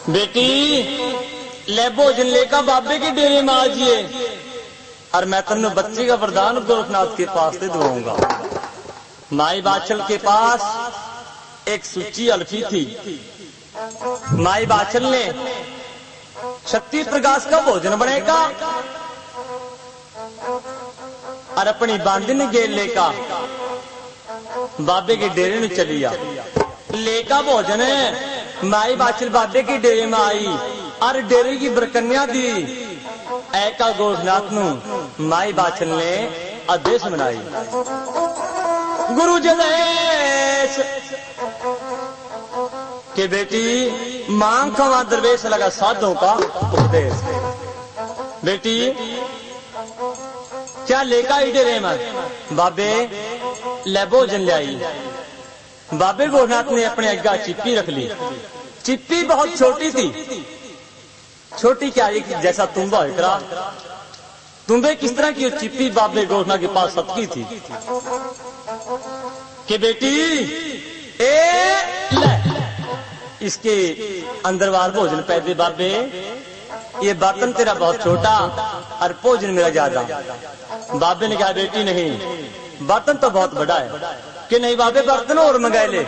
बेटी ले भोजन लेकर बाबे के डेरे में आजिए और मैं तुमने बच्चे का वरदान गोरखनाथ के पास से दुआऊंगा। माई बाछल के पास एक सूची अल्फी थी। माई बाछल ने शक्ति प्रकाश का भोजन बनेगा और अपनी बांधनी गेल लेका बाबे के डेरे में चली आ। लेका भोजन माई बाछल बाबे के डेरे में आई और डेरे की बरकन्या दी। ऐका गोरखनाथ नु माई बाछल ने आदेश बनाई। गुरु जदेश के बेटी मांग खवा दरवेश लगा साधों का उपदेश। बेटी क्या लेका डेरे में बाबे ले भोजन ले आई। बाबे गोरखनाथ ने अपने अग्गा चिप्पी रख ली। चिप्पी बहुत छोटी थी। छोटी क्या जैसा तुम्बा इतना तुम्बे किस तरह की चिप्पी बाबे गोरखनाथ के पास सबकी थी कि बेटी ले इसके अंदर वार भोजन पैदे बाबे। ये बर्तन तेरा बहुत छोटा और भोजन मेरा ज्यादा। बाबे ने कहा बेटी नहीं, बर्तन तो बहुत बड़ा है। कि नहीं बाबे बर्तन और मंगाए ले।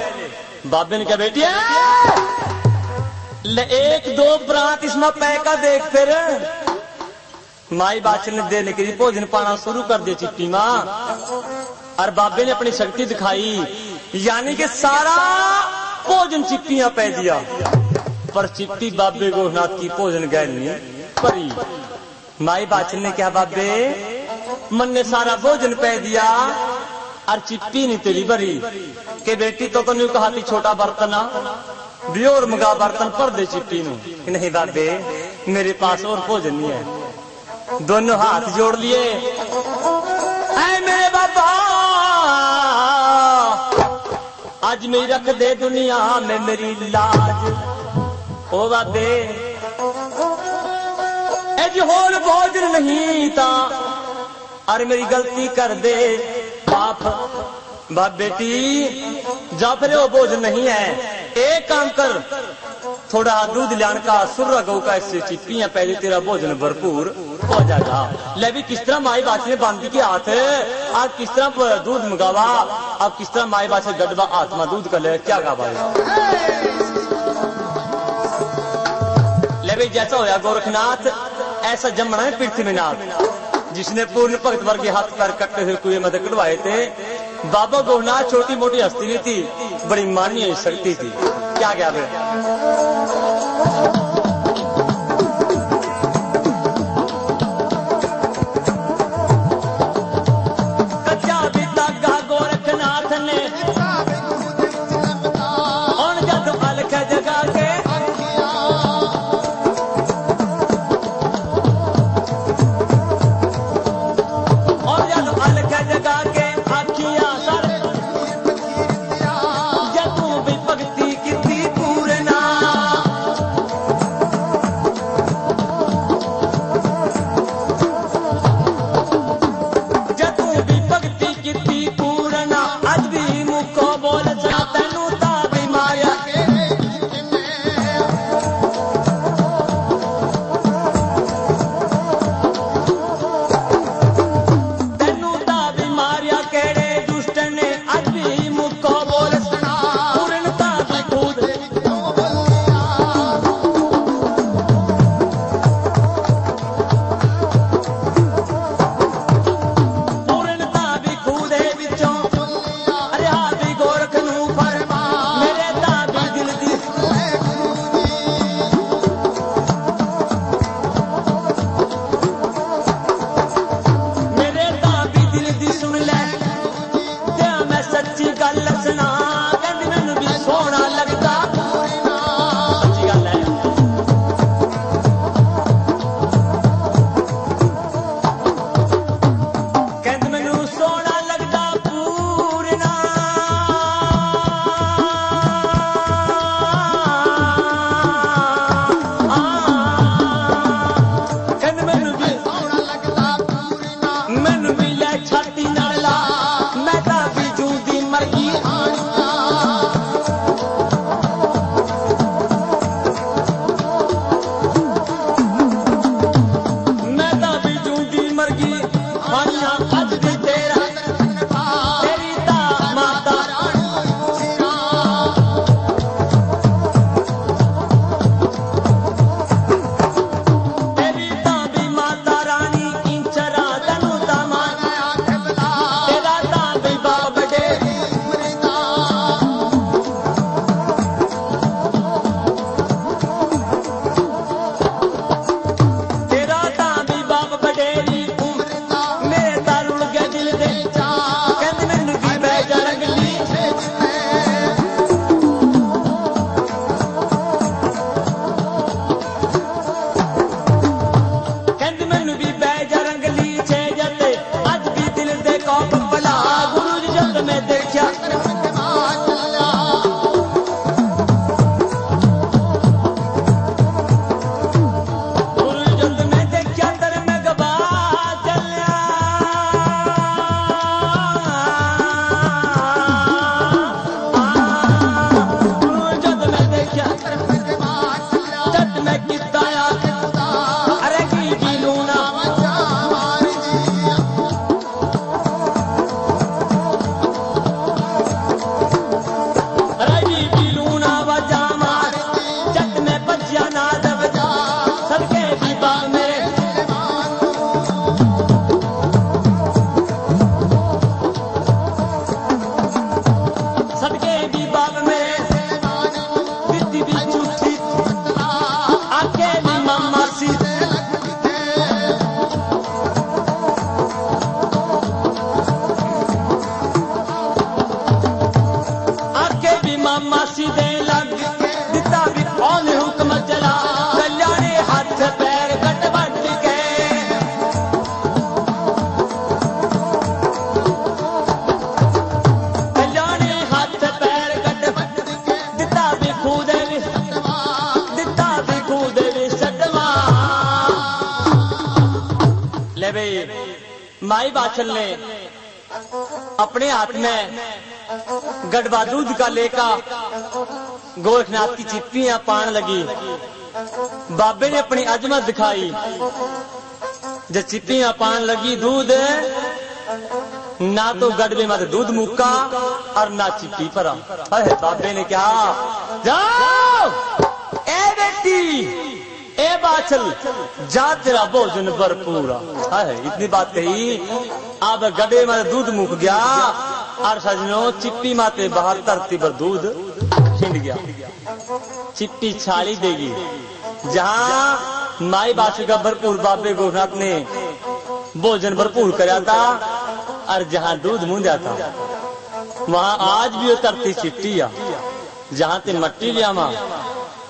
बाबे ने कहा बेटी ले एक दो प्रांत इसमें पैका देख। फिर माई बाछल ने देने के लिए भोजन पाना शुरू कर दिया चिट्टी माँ। और बाबे ने अपनी शक्ति दिखाई यानी कि सारा भोजन चिट्टियां पै दिया। पर चिट्टी बाबे गोरखनाथ की भोजन गैल नहीं परी। माई बाछल ने कहा बाबे मन ने सारा भोजन पै दिया और चिट्टी नहीं तेरी भरी। के बेटी तो नहीं कहा थी छोटा बर्तन भी और मगा बर्तन पर दे चिट्टी नु। नहीं बाबे मेरे पास और भोजन नहीं है। दोनों हाथ जोड़ लिए। ऐ मेरे बाबा आज मेरी रख दे दुनिया में मेरी लाज। ओ बाबे होर भोजन नहीं था और मेरी गलती कर दे बाप। बाप बेटी जा फिर वो भोजन नहीं है। एक काम कर थोड़ा दूध लान का सुर्रा गौ का इससे चिप्पियां पहले तेरा भोजन भरपूर हो जाएगा। ले भी किस तरह माई बाछल ने बांधी के हाथ आज किस तरह दूध मंगावा। अब किस तरह माई बाछल गडवा आत्मा दूध का ले क्या गावा। ले भी जैसा होया गोरखनाथ ऐसा जमना है पृथ्वीनाथ जिसने पूर्ण भक्त वर्ग के हाथ पैर कटते हुए कुएं में कटवाए थे। बाबा गोरखनाथ छोटी मोटी हस्ती नहीं थी, बड़ी माननीय शक्ति थी। क्या क्या कच्चा भी दागा गोरखनाथ ने और जब अलख जगा के दे लग दिता भी कौन हुक्म चला कल्याणी हाथ पैर कट बट के कल्याणी हाथ पैर कट दिता भी खुद सटवा ले भाई माई बाछल ने अपने हाथ में गढ़वा दूध का लेका गोरखनाथ की चिप्पियां पान लगी। बाबे ने अपनी अजमत दिखाई जब चिप्पियां पान लगी दूध ना तो गढ़वे में दूध मुक्का और ना चिप्पी परा। अरे बाबे ने कहा जाओ ए बेटी ए बाछल जा तेरा भोजन भरपूर। इतनी बात कही अब गड्ढे में दूध मुक गया और सजनों चिप्पी माते बाहर धरती पर दूध छिंड गया। चिप्पी छाली देगी जहां माई बाछल का भरपूर बाबे गोरखनाथ ने भोजन भरपूर कराया था और जहां दूध मूंदा था वहां आज भी वो धरती चिट्टी आ जहां ते मट्टी लिया मां।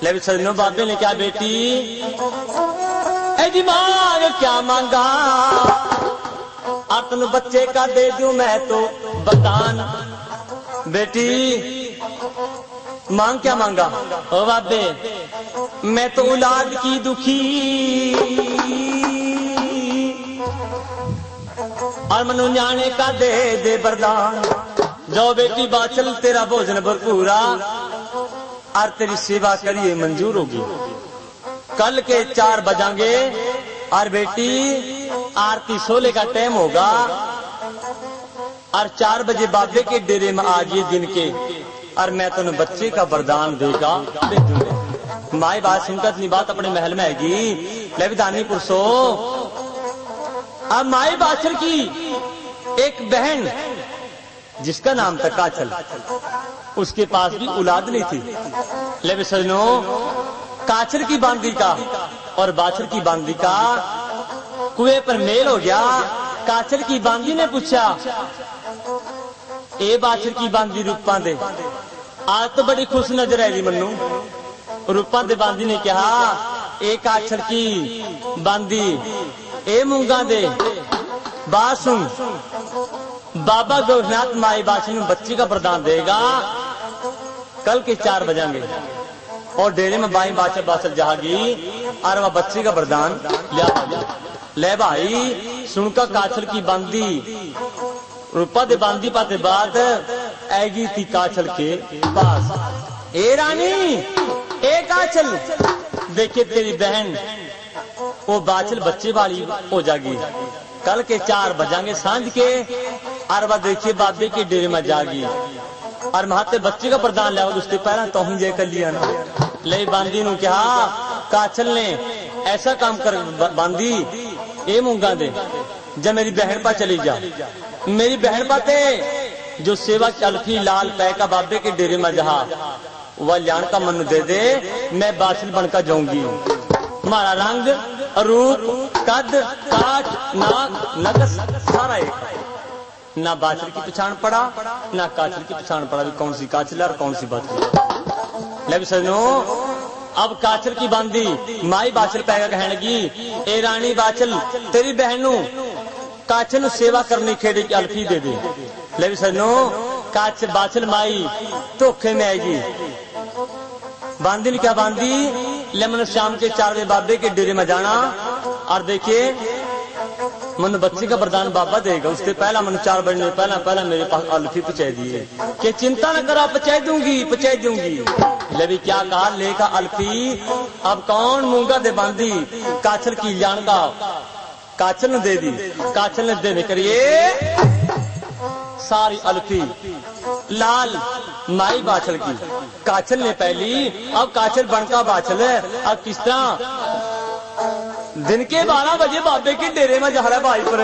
ले सजनों बाबे ने क्या बेटी ए मांग क्या मांगा और तुम बच्चे का दे दूं मैं तो बतान। बेटी मांग क्या मांगा? ओ बाबे मैं तो औलाद की दुखी और मनु न्याणे का दे दे वरदान। जो बेटी बाछल तेरा भोजन भरपूरा और तेरी सेवा करिए मंजूर होगी। कल के 4 बजाएंगे और बेटी आरती सोले का टाइम होगा और 4 बजे बाबे के डेरे में आ गए दिन के और मैं तुम बच्चे का वरदान देगा। माई बात सुनकर इतनी बात अपने महल में आएगी लेविदानी पुरुषो। अब माई बाछल की एक बहन जिसका नाम था काचल उसके पास भी औलाद नहीं थी। ले सजनों काचल की बांदी का और बाछल की बांदी का कुएं पर मेल हो गया। काचल की बांदी ने पूछा ए बाछल की बांदी रूपा दे आज तो बड़ी खुश नजर आई मन्नू। रूपा दे बांदी ने कहा ए काचल की बांदी ए मूंगा दे बात सुन बाबा गोरखनाथ माई बाछल में बच्ची का वरदान देगा। कल के 4 बजाएंगे और डेरे में बाई बाछल बाछल जागी और वह बच्ची का वरदान ले भाई। सुनकर काछल की बांदी रूपा दे बांदी पाते बाद आएगी थी काछल के पास। ए रानी ए काछल देखिए तेरी बहन वो बाछल बच्चे वाली हो जाएगी। कल के 4 बजाएंगे सांझ के और वह देखिए बाबे के डेरे में जागी और महाते बच्चे का वरदान लिया उससे पहला तो ही जय कर लिया ना। ले बांदी नु कहा काछल ने ऐसा काम कर बांदी ए मूंगा दे जब मेरी बहन पा चली जा मेरी बहन पाते जो सेवा चलती लाल पै का बाबे के डेरे में जहा वह लियान का मन दे दे मैं बाछल बनकर जाऊंगी। हमारा रंग रूप कद काट नाक नगस सारा एक ना बाछल की पहचान पड़ा ना काछल की पहचान पड़ा भी कौन सी काछल और कौन सी बाछल। ले सजनों अब काछल की बांदी माई बाछल पैगा कहने लगी ए रानी बाछल तेरी बहनू काछल सेवा करनी खेड़ी की अल्फी दे दे। ले सजनों काछ बाछल माई धोखे में आएगी। बांदी ने क्या बांदी ले मन शाम के 4 बजे बाबे के डेरे में जाना और देखिए मन बच्चे का वरदान बाबा देगा। उससे पहला मन 4 बजे पहला मेरे पास अल्फी पहुंचा दिए कि चिंता न करो पहुंचा दूंगी। ले भी क्या कहा लेखा अल्फी अब कौन मूंगा दे बांदी काछल की जान का काछल ने दे दी। काछल ने देने करिए सारी अल्फी लाल माई बाछल की काछल ने पहली। अब काछल बनका बाछल है। अब किस तरह दिन के 12 बजे बाबे के डेरे में जा रहा है भाई पर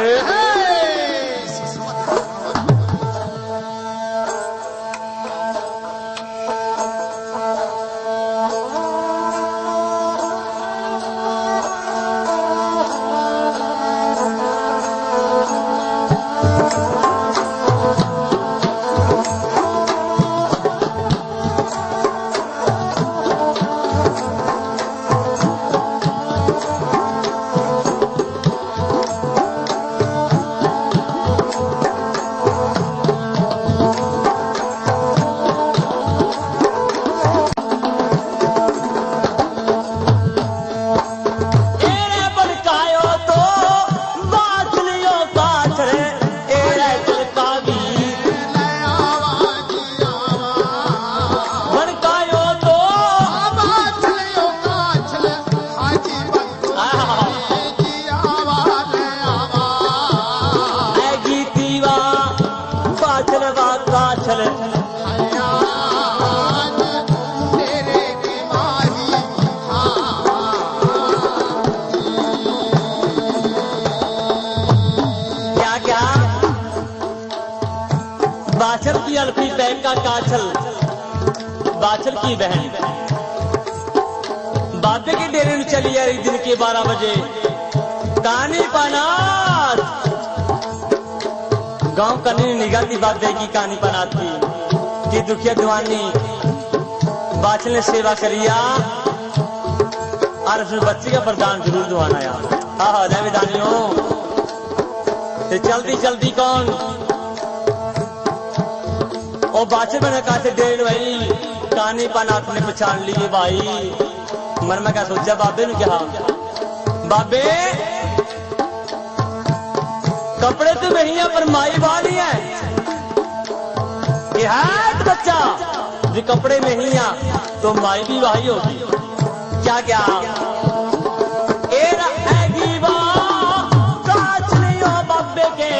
बाछल की बहन बाबे के डेरे में चली आ रही दिन के 12 बजे। कानी पनात गांव कनी निगाह थी बाबे की कानी पनात की कि दुखिया दुआनी बाछल ने सेवा करिया और उसमें बच्चे का प्रदान जरूर दुआना यार। हाँ विधानियों चलती चलती कौन और बाछल बना कहा से डेढ़ भाई कानी पनात ने पहचान लिए भाई। मन में क्या सोचा बाबे ने क्या बाबे कपड़े तो नहीं है पर माई वाली है ये है बच्चा जो कपड़े में ही आ तो माई भी भाई होगी क्या क्या बाबे के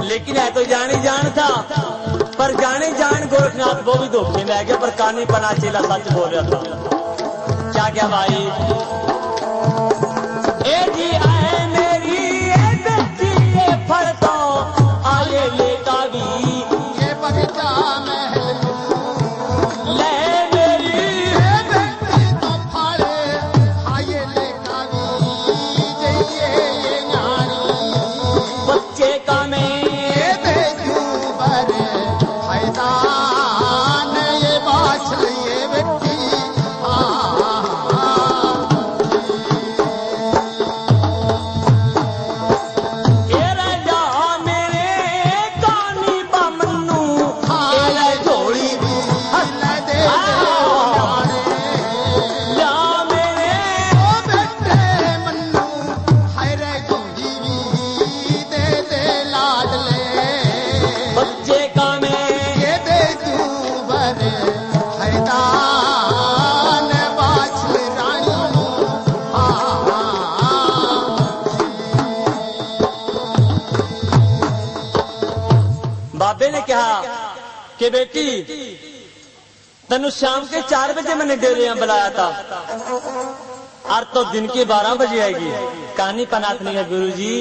लेकिन है तो जानी जान था पर जाने जान गोरखनाथ वो भी धोखे में आ गया पर कानी पना चेला सच बोल रहा था क्या क्या भाई ए जी आए मेरी ए बच्ची ये फल तो आए लेता भी ये बगीचा महल ले मेरी ए बच्ची तो फाड़े आए लेता भी ये न्यारी बच्चे का मैं बाबे ने कहा कि बेटी तनु शाम के 4 बजे मैंने डेरे में बुलाया था और तो दिन के 12 बजे आएगी। कानी पनाथ ने कहा गुरुजी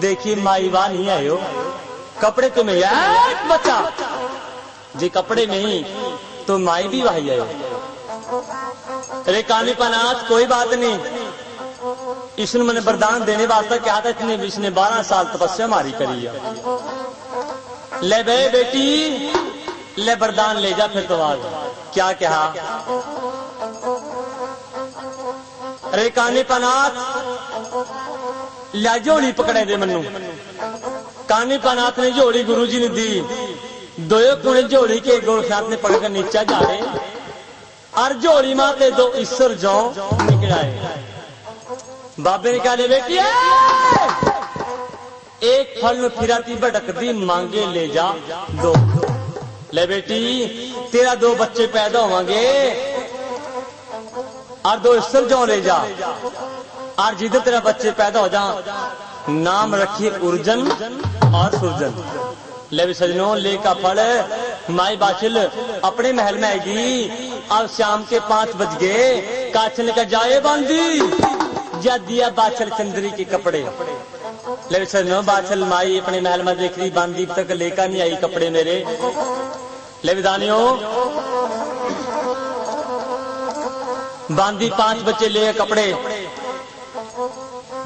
देखिए माई वाह नहीं आयो कपड़े तो में बच्चा जी कपड़े में ही तो माई भी वही आयो। अरे कानी पनाथ कोई बात नहीं इसने मैंने वरदान देने वास्ते क्या था इतने इसने 12 साल तपस्या मारी करी है ले बे बेटी ले वरदान ले जा फिर तो आज क्या कहा अरे कानी पनाथ ला झोली पकड़े दे मनु कानी पनाथ ने झोली गुरुजी ने दी दो कुणे झोली के गोरखनाथ ने पकड़कर नीचा जा रहे और झोली माते दो ईश्वर जो निकल आए। बाबे ने कहा ले बेटी एक फल में फिराती भटकती मांगे ले जा दो ले बेटी तेरा 2 बच्चे पैदा होंगे और 2 ईश्वर जो ले जा और जिधर तेरा बच्चे पैदा हो जा नाम रखिए उर्जन और सुरजन। ले भी सजनों, ले का फल माई बाछिल अपने महल में आएगी। अब शाम के 5 बज गए, काछल का जाए बांधी जा दिया बाछल चंद्री के कपड़े। ले भी सजनों, बाछल माई अपने महल में देख रही, बांधी तक लेकर नहीं आई कपड़े मेरे। ले भी दानियों, बांधी 5 बच्चे ले कपड़े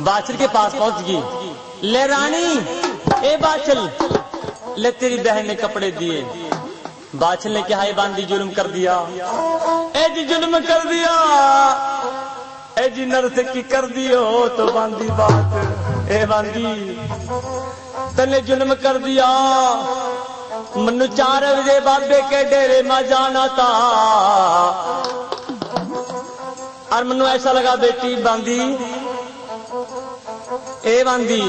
बाछल के पास पहुंच गई। ले रानी, ए बाछल, ले तेरी बहन ने कपड़े दिए। बाछल ने क्या है, बांधी जुल्म कर दिया। ए जी जुल्म कर दिया, ए जी नर्स की कर दियो तो बांधी बात। ए बांधी तने जुल्म कर दिया, मनु 4 बजे बाबे के डेरे में जाना था और मनु ऐसा लगा बेटी बांधी, ए बांधी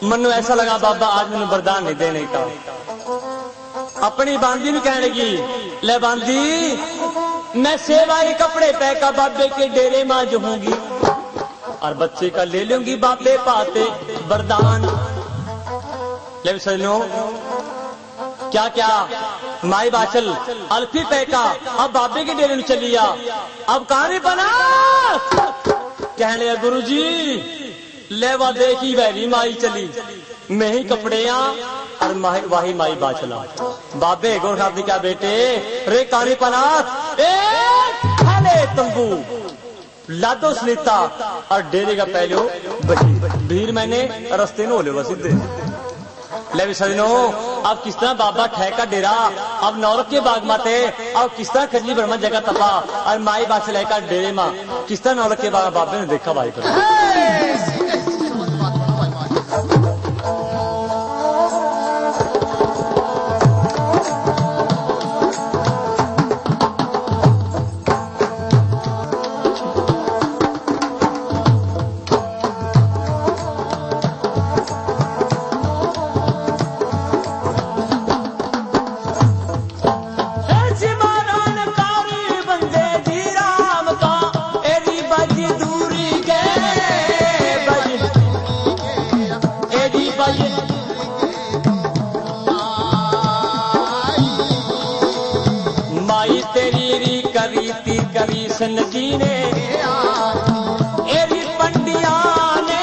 मनु ऐसा लगा बाबा आज मैंने वरदान नहीं देने का। अपनी बांधी भी कहने लगी, ले बांधी मैं सेवा के कपड़े पहका बाबे के डेरे में जो होंगी और बच्चे का ले लूंगी बाबे पाते वरदान। ले सजनो, क्या क्या माई बाछल अल्फी पहका अब बाबे के डेरे में चलिया। अब कहानी बना कहने लगा, गुरु जी लेवा देखी वैरी माई चली, मैं ही कपड़े और वाही माई बाछला। बाबे गौर साहब ने क्या बेटे रे कानी पना तंबू लादो सलीता और डेरे का पहले भीड़ मैंने रस्ते में होले सीधे। ले भी सजनो, अब किस तरह बाबा ठहका डेरा, अब नौरक के बाग माते, अब किस तरह खजली ब्रह्मा जगह तपा और माई बाछल लेकर डेरे माँ किस तरह नौरक के बाग बाबे ने देखा भाई कर। कृष्ण जी ने एरी पंडिया ने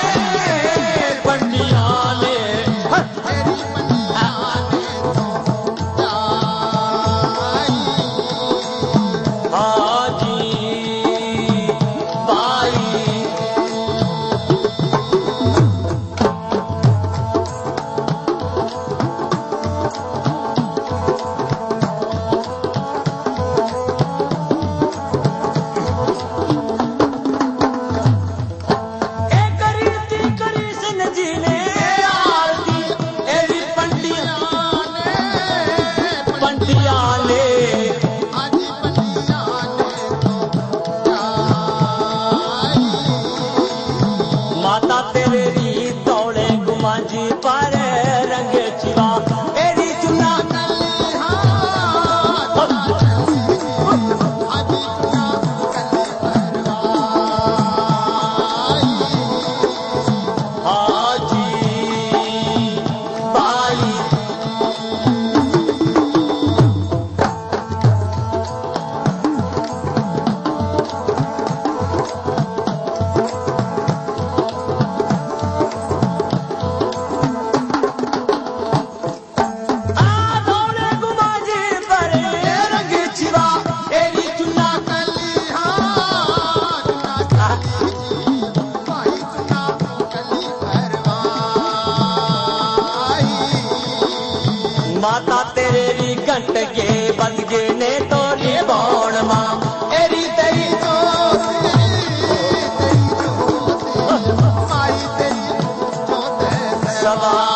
हाँ जी भाई माता तेरे री दौड़े गुमाजी पर रंग चिवा एरी चुना हाँ जी भाई माता तेरे री घंट के बज गे ने तो बौण मां एरी तेरी सवाई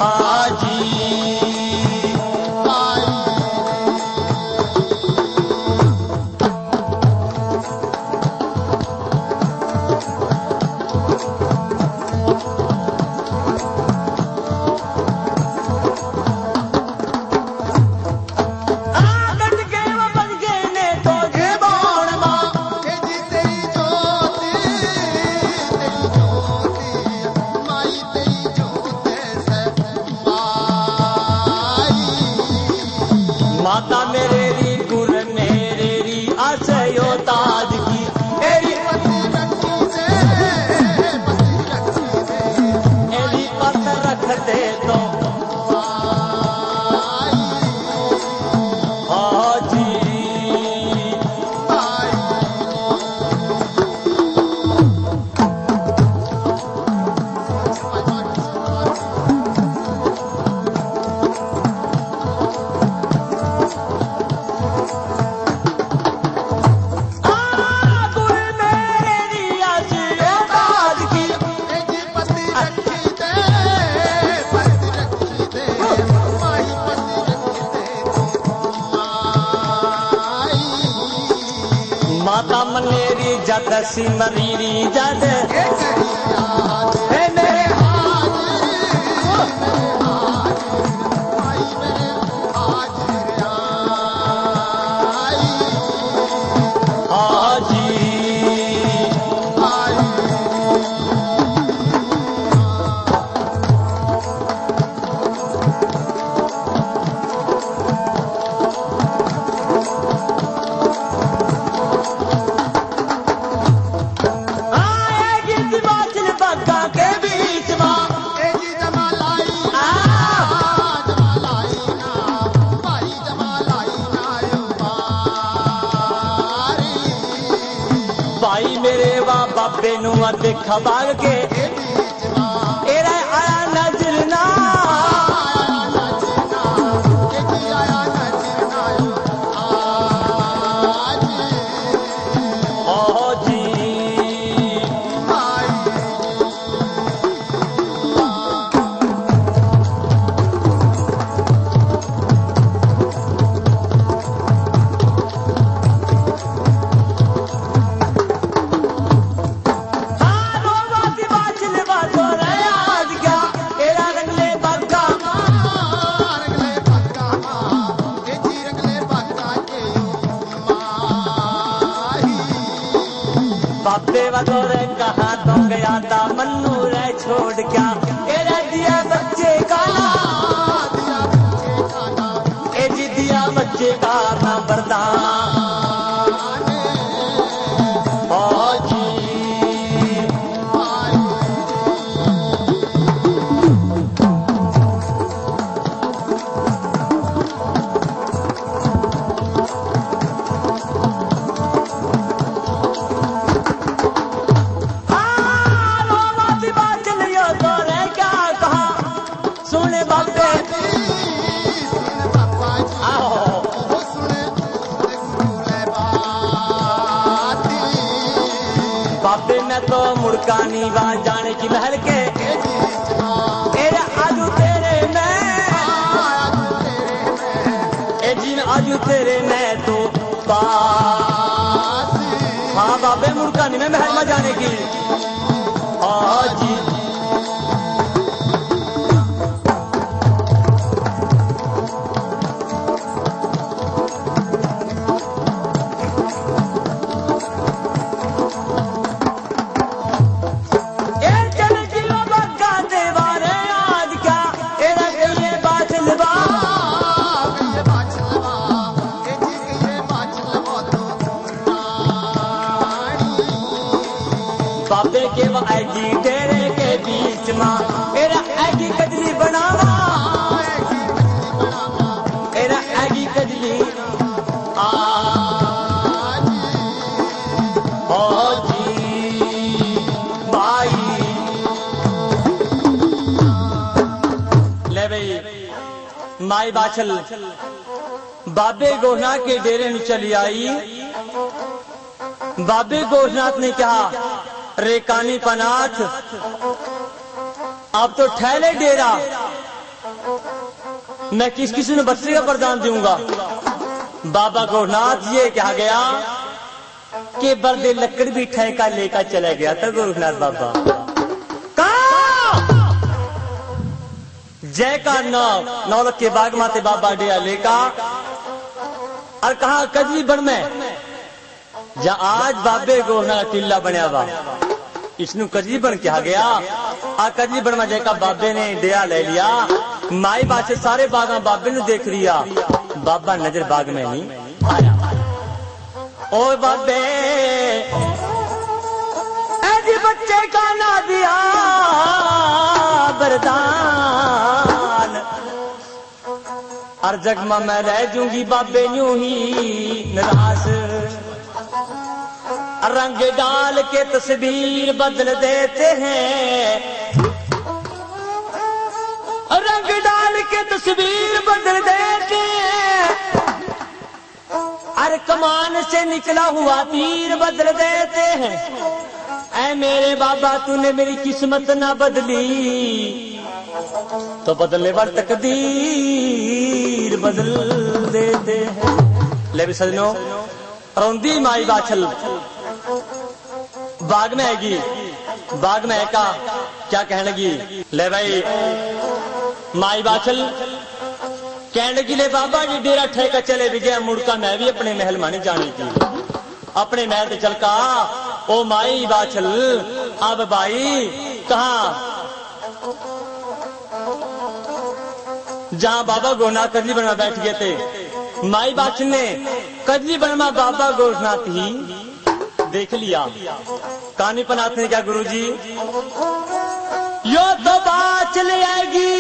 आजी जद सिमरीरी जद बाबे नु देखा बाग के एरा आया नजर ना वदोरे कहा तो गया था मन्नू रे छोड़ क्या एरा दिया बच्चे का ए जी दिया बच्चे का ना बरदान तो मुड़कानी बात जाने की महल के एरा आजू तेरे में ए जीन आजू तेरे में तो पास हाँ बाबे मुड़कानी में महल में जाने की जी बाबे के वो ऐगी तेरे के बीच माँ मेरा ऐगी कजली बनावा मेरा ऐगी कजली जी भाई ले भाई माई बाछल बाबे गोहना के डेरे में चली आई। बाबे गोरखनाथ ने कहा रेकानी पनाथ अब तो ठहले डेरा, मैं किस किसी ने बच्चे का वरदान दूंगा। बाबा गोरखनाथ ये कहा गया कि बर्दे लकड़ भी ठेका लेकर चला गया था गोरखनाथ बाबा जय का नौलख के बाग माते बाबा डेरा लेका और कहा कजली बन में जा आज बाबे गोरखनाथ टिल्ला बनया बा इसनु कजली बन कहा गया। आ कजली बन में जयका बाबे ने डेरा ले लिया। माई बाचे सारे बागा बाबे ने देख लिया, बाबा नजर बाग में नहीं आया। ओ बाबे ऐसी बच्चे का ना दिया वरदान और जगमा मैं रह जूंगी बाबे यूं ही निराश। रंग डाल के तस्वीर बदल देते हैं, रंग डाल के तस्वीर बदल देते हैं। अरे कमान से निकला हुआ तीर बदल देते हैं। ऐ मेरे बाबा तूने मेरी किस्मत ना बदली तो बदलने वाली तकदीर बदल देते हैं। ले भी सजनों रौंदी माई बाछल बाग में आएगी, बाग में आएगा क्या कहने लगी, ले भाई माई बाछल कहने लगी, ले बाबा जी डेरा ठेका चले भी गया, मुड़का मैं भी अपने महल मानी जाने की, अपने महल से चल का। ओ माई बाछल अब भाई कहा, जहां बाबा गोनाथ कजली बन में बैठ गए थे, माई बाछल ने कजली बन में बाबा गोनाथ ही देख लिया। कानीपनाथ ने क्या, गुरुजी यो तो बात चले आएगी,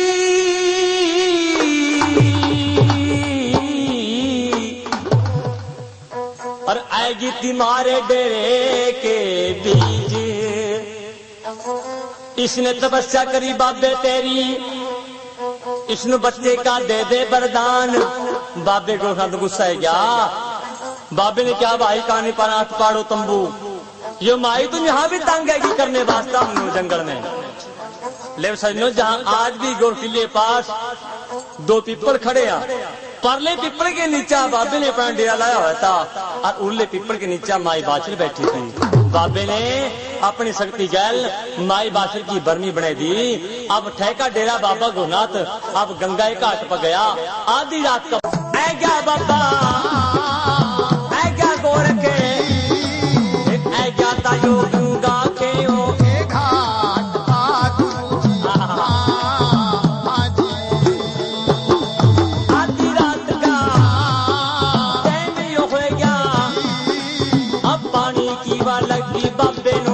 और आएगी तुम्हारे डेरे के बीच। इसने तपस्या करी बाबे तेरी, इसने बच्चे का दे दे वरदान। बाबे को तो गुस्सा है क्या, बाबे ने क्या, भाई कानीपनाथ पाड़ो तंबू, यो माई तुम यहां भी तंगेगी करने वास्ता हम जंगल में। ले सजनो, जहां आज भी गोरकिले के पास दो पीपल खड़े हैं, परले पीपल के नीचा बाबे ने अपना डेरा लाया हुआ था, और उरले पीपल के नीचा माई बाछल बैठी थी। बाबे ने अपनी शक्ति गैल माई बाछल की बरनी बना दी। अब ठेका डेरा बाबा गोनाथ अब गंगा के घाट पर गया। आधी रात का ऐ गया बाबा, ऐ गया गोर के, ऐ गया तायो गंगा के ओ घाट पर। आधी रात का टाइम यो हो गया, अब पानी की वा लगी बाबे नु।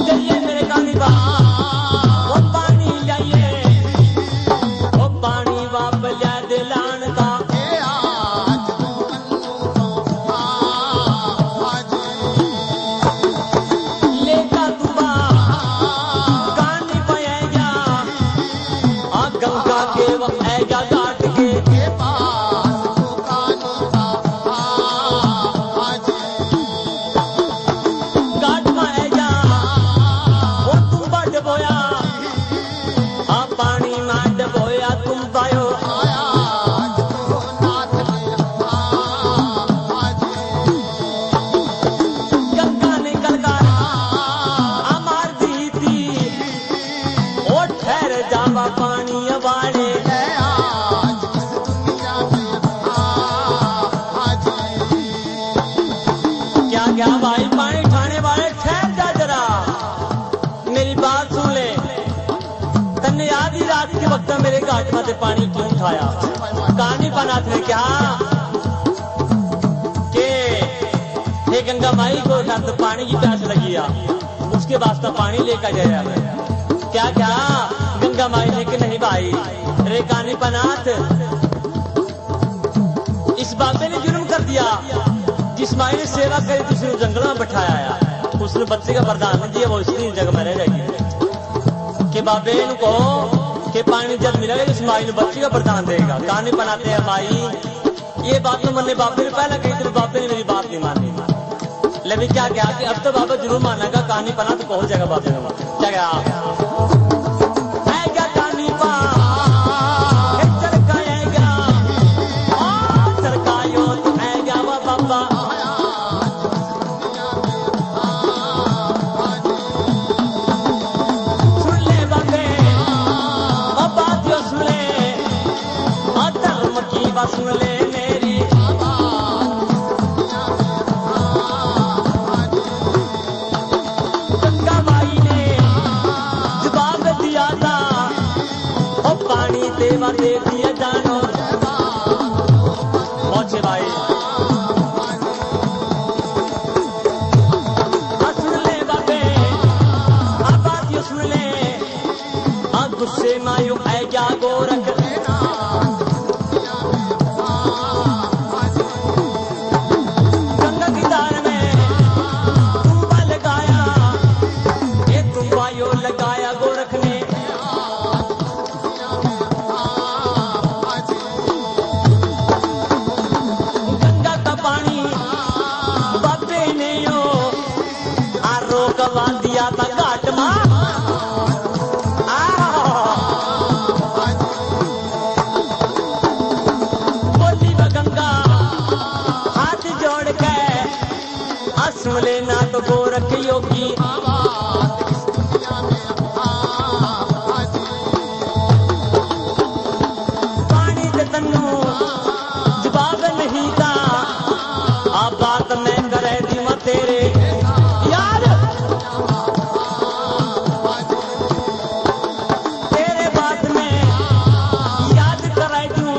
चलिए मेरे कानी बा, वो पानी लाइए, वो पानी वाप लिया दिलान का। लेका तुबा कानी पाएगा, आ गंगा के वो आएगा घाट के घाट में आएगा, वो तुम डबोया, आ पानी में डबोया तुम पायो। गंगा ने गलगार आ मार दी थी, ओ ठहर जावा पानी वाले। क्या क्या भाई पानी ठाने वाले, ठहर जा जरा, मेरी बात सुन ले। तन्ने आधी रात के वक्त मेरे घाट में से पानी क्यों उठाया? कानीपनाथ ने क्या कि हे गंगा माई को तो पानी की प्यास लगी आ, उसके वास्ते पानी लेकर जाया। क्या क्या गंगा माई ने कि नहीं भाई, रे कानीपनाथ इस बाबे ने जुर्म कर दिया, जिस माई ने सेवा करी तो उसने जंगल में बैठाया आया, उसने बच्चे का वरदान नहीं दिया, वो इसी जगह में रह जाएगी। कि बाबे को कि पानी जब मिलेगा इस माई ने बच्चे का वरदान देगा। कानीपनाथ ने माई ये बात तो मैंने बाबे ने पहले कही थी, बाबे ने मेरी बात नहीं मानी। लेकिन क्या क्या कि अब तो बाबा जरूर मानेगा, कानीपनाथ पहुंच जाएगा बाबे ने। क्या क्या आएगा कानीपा, चरकाएगा, चरकायो तो आएगा वो बाबा। सुन ले बाबे, अब बात यो सुन ले, धर्म की बात सुन ले मेरी। गंगा माई ने जवाब दिया था, ओ पानी देवा दे दिया जानो। पहुंचे भाई, सुन ले बाबे, अब बात यो सुन ले, गुस्से मायो है क्या गोरख। सुन लेना तो गोरख योगी। पानी ते तन्नू जवाब नहीं था, अब बात मैं करे दी मैं तेरे यार, तेरे बात में याद कराई दूं,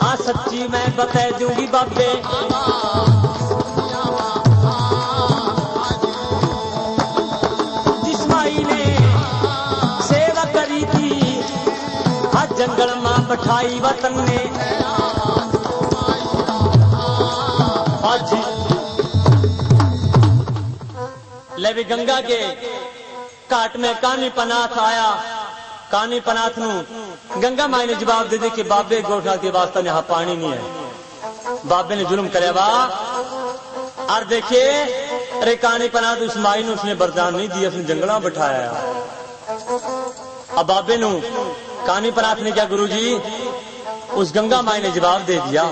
आ सच्ची मैं बता दूंगी बाबे। जंगल मां बैठाई वतन ने ले भी गंगा के घाट में कानी पनाथ आया। कानी पनाथ नू गंगा माई ने जवाब दे दी कि बाबे गोरखनाथ के वास्ते यहाँ पानी नहीं है, बाबे ने जुल्म करे वाह। और देखिए अरे कानी पनाथ उस माई ने उसने वरदान नहीं दिया, उसने जंगल में बैठाया। अब बाबे नू कानी पनाथ ने क्या गुरुजी, उस गंगा माई ने जवाब दे दिया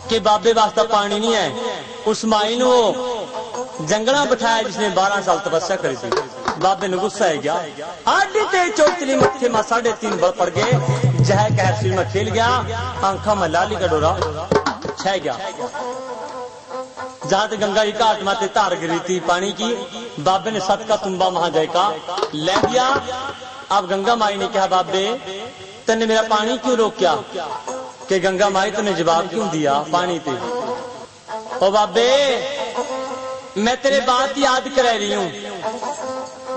कि बाबे वास्ता पानी नहीं है। उस माई ने जंगल में बैठाया जिसने 12 साल तपस्या करी थी। बाबे ने गुस्सा है गया, आडी ते चोचली मत्थे में 3.5 बल पड़ गए, जह कह सिर में खेल गया, आंखा में लाली का डोरा छह गया। जहां गंगा की घाट माते धार गिरी थी पानी की, बाबे ने 7 का तुम्बा महाजय का ले दिया। अब गंगा माई ने कहा बाबे तने मेरा पानी क्यों रोक्या, कि गंगा माई तने जवाब क्यों दिया पानी पे। ओ बाबे मैं तेरे बात याद करा रही हूं,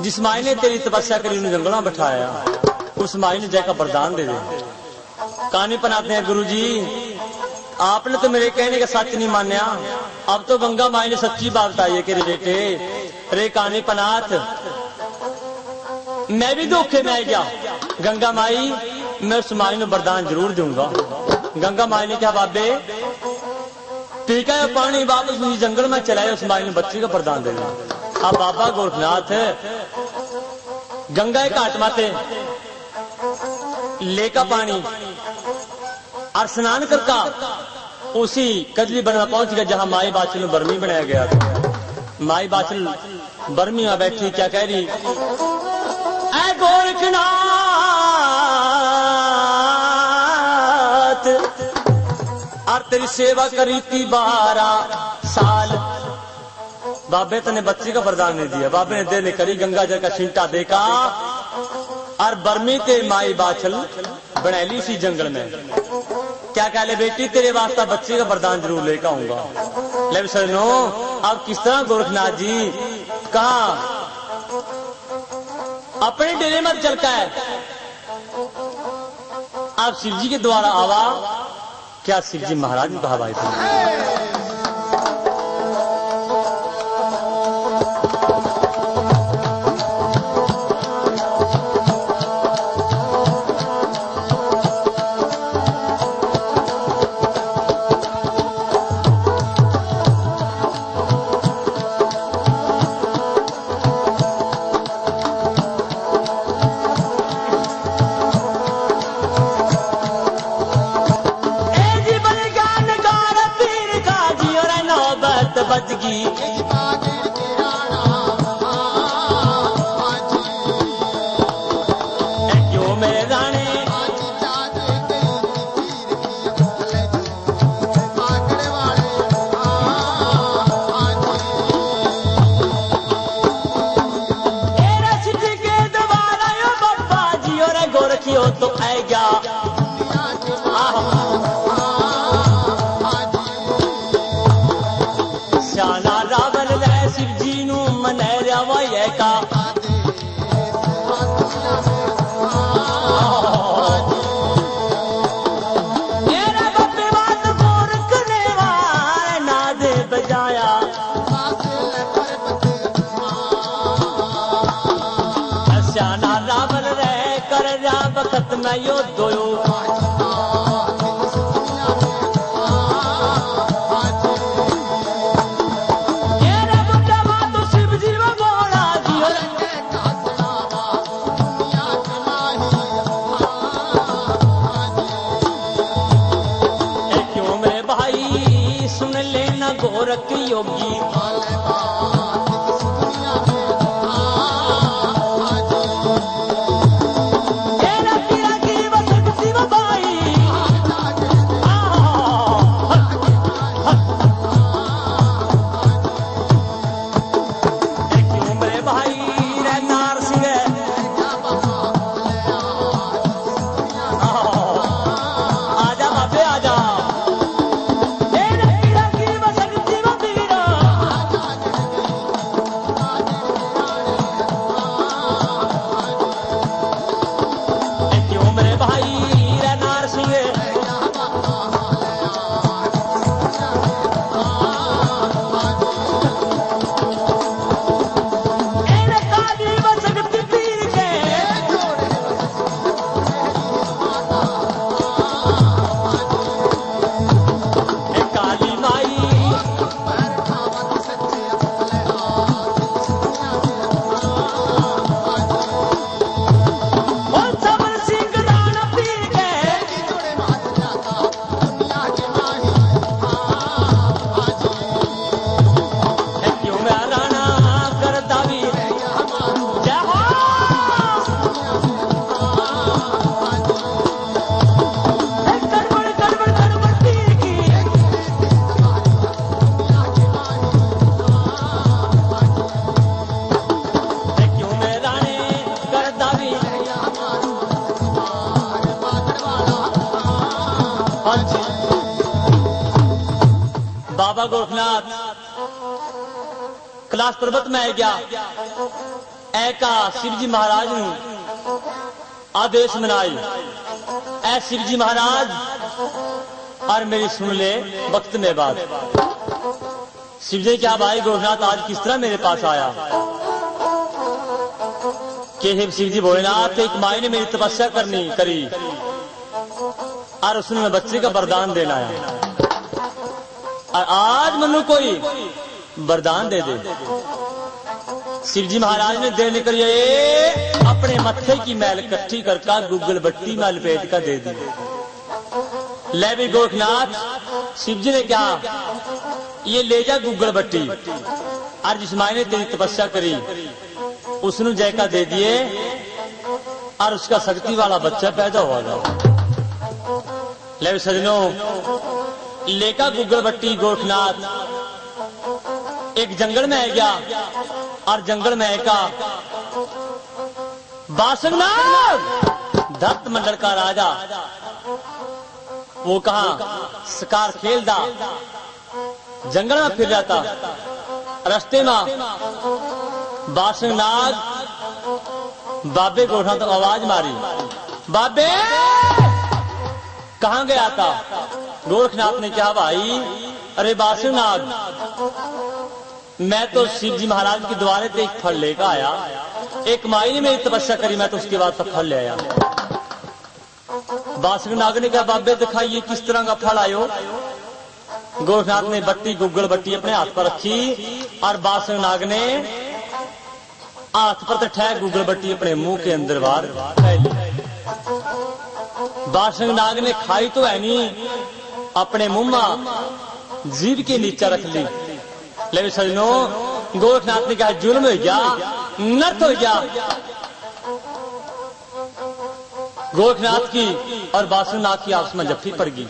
जिस माई ने तेरी तपस्या करी उन्हें जंगल में बैठाया, उस माई ने जय का वरदान दे दे। कानी पनाते हैं गुरुजी आपने तो मेरे कहने का सच नहीं मान्या, अब तो गंगा माई ने सच्ची बात बताई है कि रे बेटे रे कानी पनाथ मैं भी धोखे में गया। गंगा माई मैं उस माई ने वरदान जरूर दूंगा। गंगा माई ने कहा बाबे ठीक है पानी वापस उसी जंगल में चलाए, उस माई ने बच्चे का वरदान दे दिया। अब बाबा गोरखनाथ गंगा के घाट माते लेका पानी और स्नान करका उसी कजली बनवा पहुंच गया जहां माई बाछल ने बर्मी बनाया गया था। माई बाछल बर्मी में बैठी क्या कह रही, ऐ गोरखनाथ और तेरी सेवा करी थी 12 साल, बाबे तने बच्चे का वरदान नहीं दिया। बाबे ने देने करी गंगा जल का छींटा देखा और बर्मी ते माई बाछल बना ली उसी जंगल में। क्या कह ले बेटी तेरे वास्ता बच्चे का वरदान जरूर लेकर आऊंगा। ले सुनो अब किस तरह गोरखनाथ जी कहा अपने डेरे मत चलका है, आप शिव जी के द्वारा आवा। क्या शिव जी महाराज ने कहा भाई थे बजगी क्यों मेरे राणे के द्वारा बाबा जी और गोरखियो तो आएगा। श्याना रावण रे शिव जी नू मनाया वाये का मेरा बब्बे बात गोरख ने वार नाद बजाया। श्याना रावण रे कर जा वक्त में यो दोयो सुन लेना गोरख योगी। बाबा गोरखनाथ कैलाश पर्वत में आ गया। ऐका शिव जी महाराज ने आदेश मनाई, ऐ शिव जी महाराज और मेरी सुन ले वक्त में बात। शिव जी क्या भाई गोरखनाथ आज किस तरह मेरे पास आया? कि शिव जी भोलेनाथ एक माई ने मेरी तपस्या करी और उसने बच्चे का वरदान देना है और आज मनु कोई वरदान दे दे। शिव जी महाराज ने देने कर ये अपने मत्थे की मैल इकट्ठी करके गूगल बट्टी में लपेट कर दे दी। ले भी गोरखनाथ शिव जी ने कहा ये ले जा गूगल बट्टी और जिस माई ने तेरी तपस्या करी उसने जयका दे दिए और उसका शक्ति वाला बच्चा पैदा होगा। ले सजनों लेका गूगल बट्टी गोरखनाथ एक जंगल में आ गया और जंगल में का बासुनाग धरत मंडल का राजा वो कहा शिकार खेलदा जंगल में फिर जाता। रास्ते में बासुनाग बाबे गोरखनाथ तो आवाज मारी, बाबे कहां गया था? गोरखनाथ ने कहा भाई अरे बासुनाग मैं तो शिव जी महाराज के द्वारे पे एक फल लेकर आया, एक माई ने मेरी तपस्या करी, मैं तो उसके बाद तब फल ले आया। बासुनाग ने कहा बाबे दिखाइए किस तरह का फल आयो। गोरखनाथ ने बट्टी गूगल बट्टी अपने हाथ पर रखी और बासुनाग ने हाथ पर ठहर गूगल बट्टी अपने मुंह के अंदर बाहर बासुनाग ने खाई तो है नहीं, अपने मुंह में जीभ के नीचे रख ली। लेकिन सजनों गोरखनाथ ने कहा जुल्म हो गया, नर्थ हो गया। गोरखनाथ की और बासुनाग की आपस में जफ्फी पड़ गई।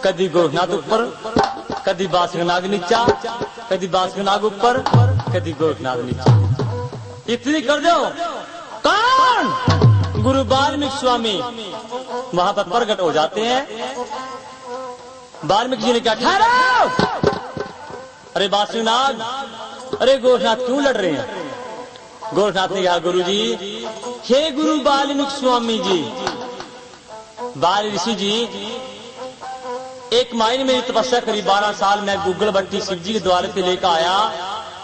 कभी गोरखनाथ ऊपर, कभी बासुनाग नीचा, कभी बासुनाग ऊपर, कभी गोरखनाथ नीचा। इतनी कर दो कौन? गुरु वाल्मीकि स्वामी वहां पर प्रकट हो जाते हैं। वाल्मीकि जी ने क्या ठहराओ? अरे बासुनाग, अरे गोरखनाथ क्यों लड़ रहे हैं? गोरखनाथ ने कहा गुरु जी, हे गुरु वाल्मीकि स्वामी जी, बाल ऋषि जी, एक माई ने मेरी तपस्या करी 12 साल, मैं गूगल बट्टी शिव जी के द्वारे पे लेकर आया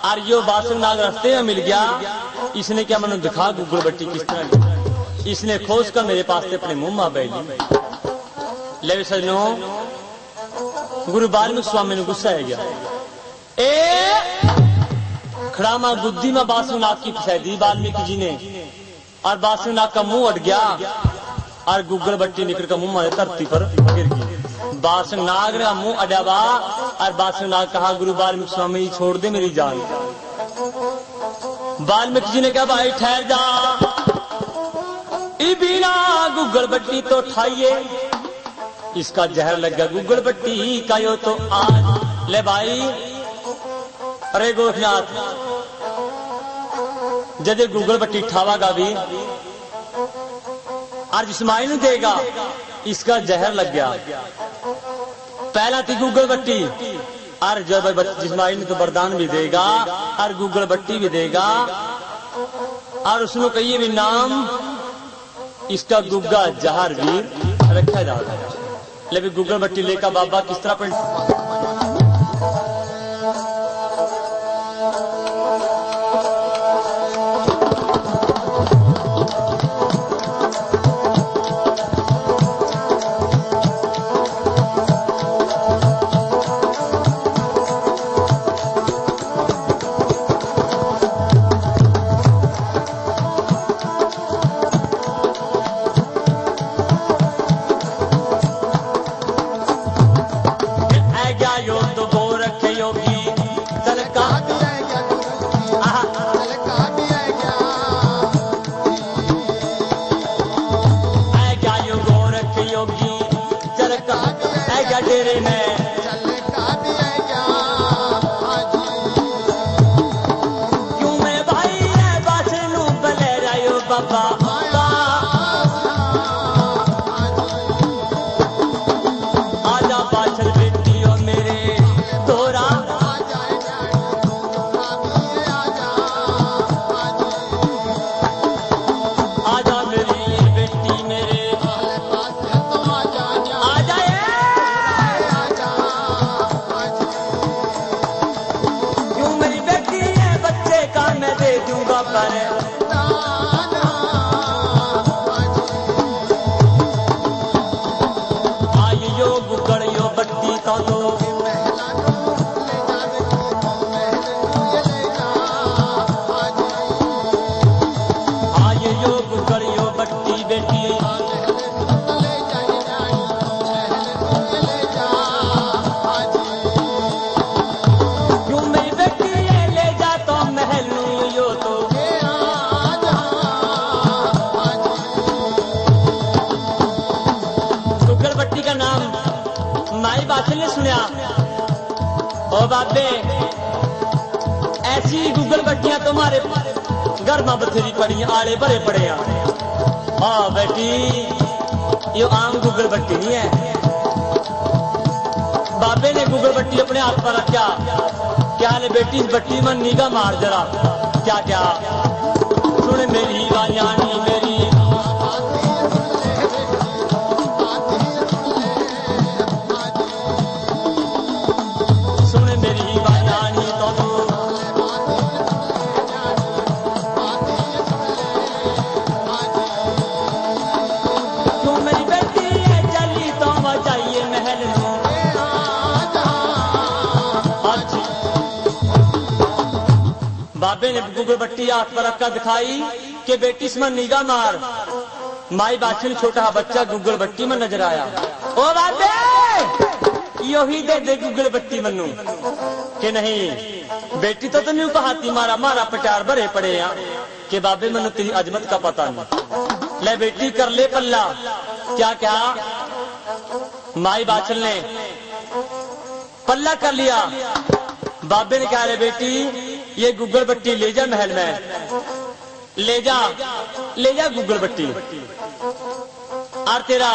और यो बासुनाग रास्ते में मिल गया। इसने क्या मैंने दिखा गूगल बट्टी किस तरह, इसने खोज कर मेरे पास से अपने मुंह में बैली। ले सजनों गुरु वाल्मीकि स्वामी ने गुस्सा आ गया, खड़ा मां बुद्धि में बासुनाग की फंसा दी वाल्मीकि जी ने और बासुनाग का मुंह अट गया और गूगल बट्टी निकल कर मुंह में धरती पर गिर गई। बादशाह नाग ने मुंह अडावा और बादशाह नाग कहा गुरु वाल्मीकि स्वामी जी छोड़ दे मेरी जान। वाल्मीकि जी ने कहा भाई ठहर जा, बिना गुगल बट्टी तो ठाइए, इसका जहर लग गया गुगल बट्टी का यो तो आज ले भाई। अरे गोरखनाथ जदे गुगल बट्टी ठावागा भी और जिस्माई नहीं देगा, इसका जहर लग गया। पहला थी गुगल बट्टी और जब जिस्माई तो वरदान भी देगा और गुगल बट्टी भी देगा और उसने कहिए भी नाम इसका गुग्गा जहर भी रखा जाएगा। लेकिन गुगल बट्टी लेकर बाबा किस तरह पर बाबे ऐसी गूगल बट्टियां तुम्हारे घर में बथेरी पड़ी आले भरे पड़े हैं। हाँ बेटी ये आम गूगल बट्टी नहीं है। बाबे ने गूगल बट्टी अपने हाथ पर रखा, क्या ले बेटी इस बट्टी में निगाह मार जरा, क्या क्या सुन मेरी वायानी मेरी बाबे ने गूगल बट्टी हाथ पर रखकर दिखाई कि बेटी इसमें निगाह मार। माई बाछी छोटा बच्चा गूगल बट्टी में नजर आया। ओ बाबे यो ही दे गूगल बट्टी मनु कि नहीं बेटी तो नहीं कहाती मारा मारा पटार भरे पड़े हैं कि बाबे मनु तेरी अजमत का पता नहीं। ले बेटी कर ले पल्ला। क्या क्या माई बाछल ने पल्ला कर लिया। बाबे ने कहा रे बेटी ये गूगल बट्टी ले जा महल में, ले जा गूगल बट्टी और तेरा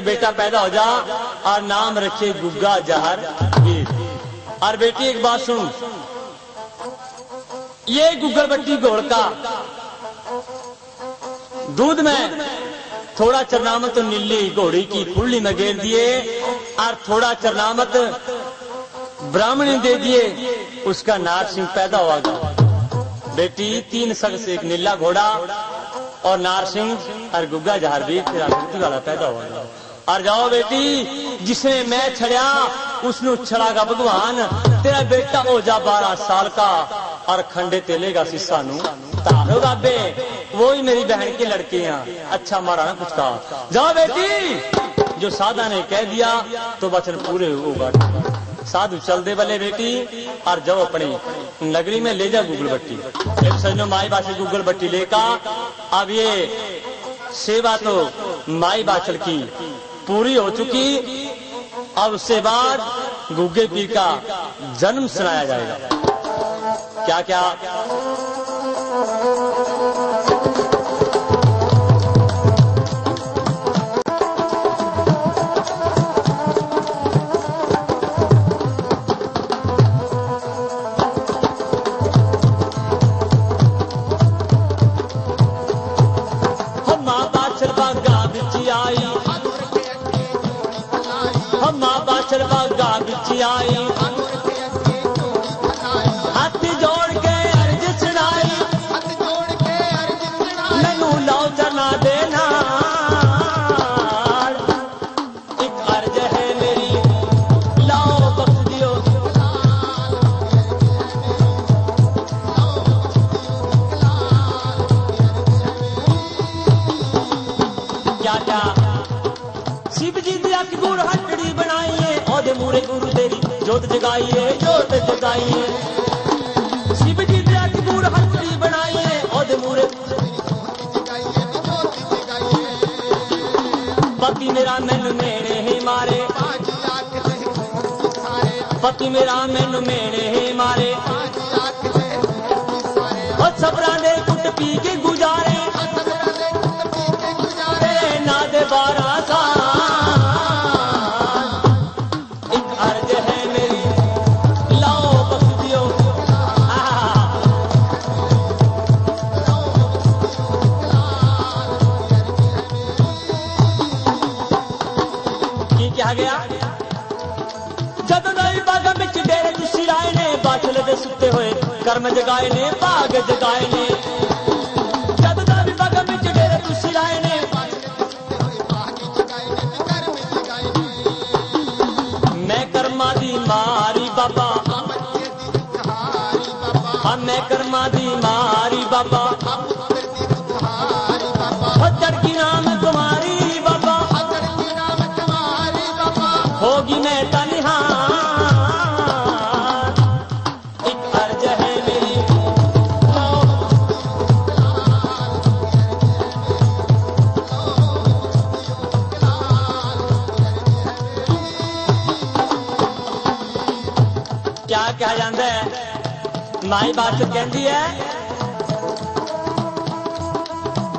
बेटा पैदा हो जा और नाम रखे गुग्गा जहर वीर। और बेटी एक बात सुन, ये गूगल बट्टी घोल का दूध में थोड़ा चरनामत तो नीली घोड़ी की फुल्ली में गेर दिए और थोड़ा चरनामत ब्राह्मणी दे दिए, उसका नार सिंह पैदा होगा। बेटी 3 सग से एक नीला घोड़ा और नार सिंह और गुग्गा जहर भी फिर आकृति वाला पैदा होगा। और जाओ बेटी जिसने मैं छड़िया उसने छड़ागा भगवान, तेरा बेटा हो जा 12 साल का और खंडे तेलेगा शीशा नू तारो बाबे वो ही मेरी बहन के लड़के हैं। अच्छा मारा ना कुछ कहा। जाओ बेटी जो साधा ने कह दिया तो वचन पूरे होगा। साधु चल दे बले बेटी और जाओ अपनी नगरी में ले जा गूगल बट्टी। सजनो माई बाछल गूगल बट्टी लेका। अब ये सेवा तो माई बाछल की पूरी हो चुकी। अब उससे बाद गुग्गे पीर का जन्म सुनाया जाएगा। क्या क्या आई हाथ जोड़ के अर्ज सुनाई मैनू लाओ चना देना। एक अर्ज है मेरी लाओ बख्श दियो। क्या क्या शिव जी दी अख गुड़ हटड़ी बनाइए ओदे मूरे गुरु तेरी जोत जगाइए जोत जगाइए। शिव जी दी अख गुड़ हटड़ी बनाइए ओदे मूरे पति मेरा मैनू मेरे ही मारे पति मेरा मैनू मेरे ही मारे और सबरा दे कुट पी के गुजारे ना दे 12 साल। सुते हुए कर्म जगाए ने भाग जगाए ने जद दा भी बागम विच डेरे तुसी लाए ने। मैं कर्मा दी मारी बाबा हाँ मैं कर्मा दी मारी बाबा चढ़की नाम तुम्हारी बाबा होगी मैं तनिहा। क्या जाता है माई बात कहती है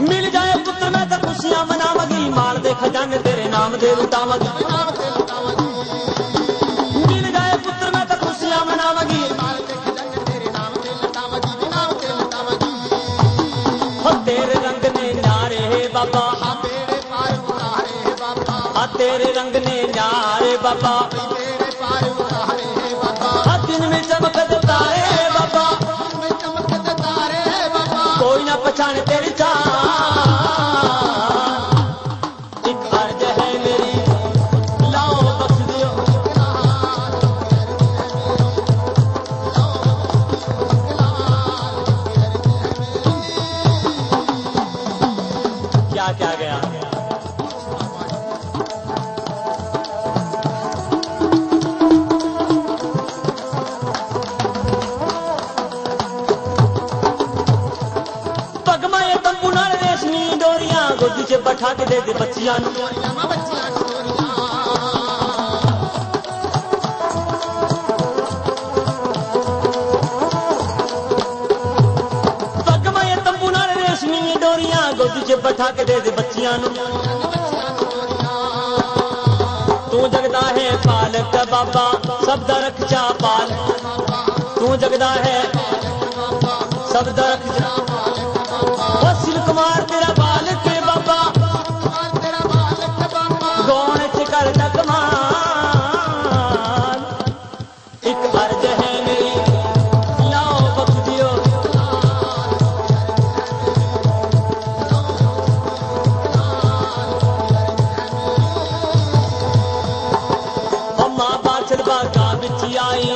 मिल जाए पुत्र मैं तो खुशियां मनावगी माल दे खजाने तेरे नाम दे लुटावगी। मिल जाए पुत्र मैं तो खुशियां मनावगी तेरे रंग ने न्यारे बाबा तेरे रंग ने न्यारे बाबा दिन में चमकते तारे बाबा कोई ना पहचाने तेरी चाँद। एक अर्ज है मेरी लाओ बख्श दियो। क्या क्या गया बैठा के दे दे बच्चियां पगमाए तंबू नाल रेशमी डोरियां गोदी च बैठा के दे दे बच्चियां तू जगदा है पालक बाबा सबदा रक्षा पाल तू जगदा है सबदा रक्षा सिल कुमार तेरा बालक बाबा गौण च कर कमाल। एक अर्ज है मेरी लाओ बख्श दियो। मां बाछल बागा बिच आई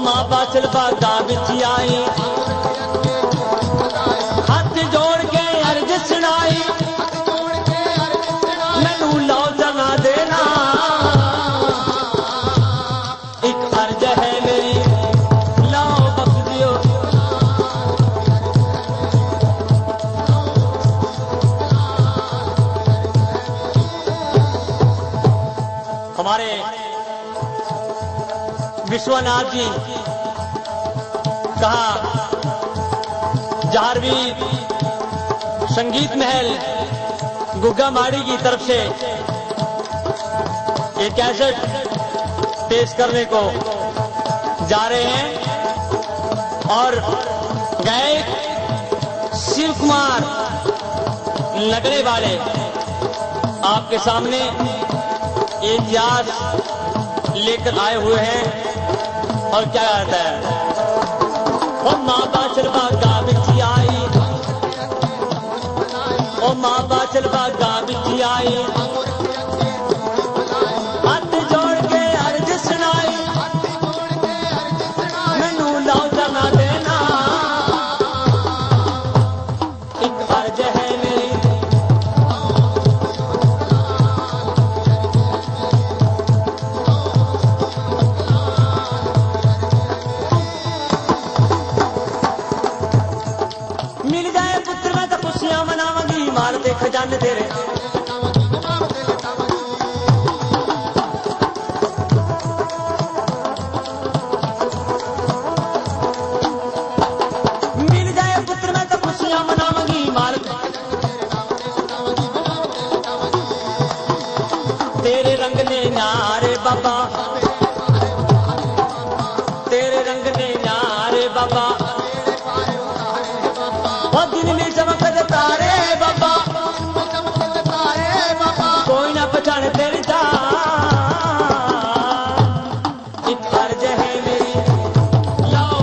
मां बाछल बागा बिच आई हाथ जोड़ के अर्ज सुनाई हमारे विश्वनाथ जी कहा जाहरवी संगीत महल गुग्गा माड़ी की तरफ से एक कैसेट पेश करने को जा रहे हैं और गायक शिव कुमार लगने वाले आपके सामने इतिहास लेकर आए हुए हैं और क्या कहता है ओ माँ बाचल बागा बिची आई ओ माँ बाचल बागा बिची आई हाथ जोड़ के अर्ज सुनाई मैनू लाओ जाना देना एक अर्ज है मेरी मिल जाए पुत्र मैं तो खुशियां मनावांगी माल दे खजाने तेरे मिल जाए पुत्र मैं तो खुशियां मनावांगी माल तेरे रंग ने नारे बाबा तेरे रंग ने नारे बाबा दिन में चमकते तारे बाबा कोई ना पहचाने तेरी जान एक अर्ज है मेरी लाओ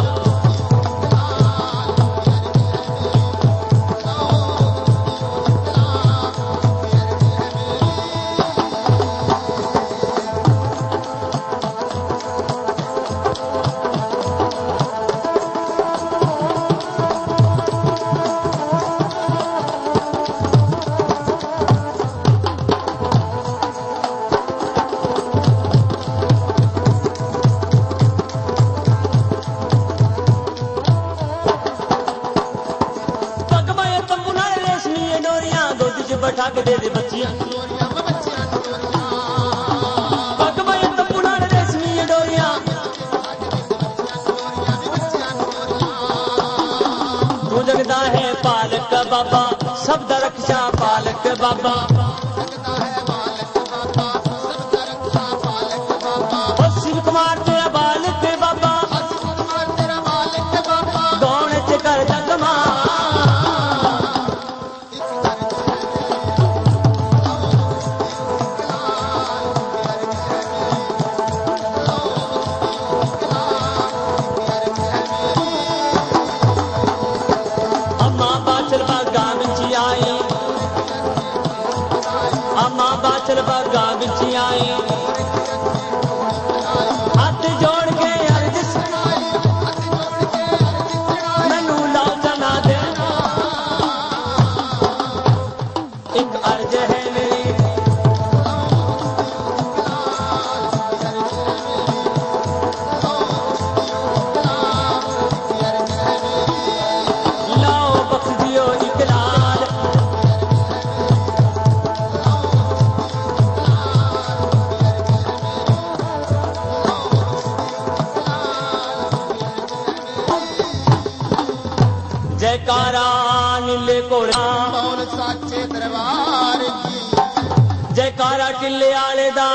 बैठा के दे दे बच्चियां पग में तो पुराने रेशमी डोरियां तू जगदा है पालक बाबा शब्द रक्षा पालक बाबा और शिव कुमार तेरा बालक बाबा गौण च कर जगमा माँ बाचल बागा बिची आई हाथ जोड़ के अर्ज मैनू लाओ जाना देना एक अर्ज है मेरी लाओ बख्श दियो इकरार जयकारा नीले घोड़ा बोल साचे दरबार की जयकारा टिल्ले आले दा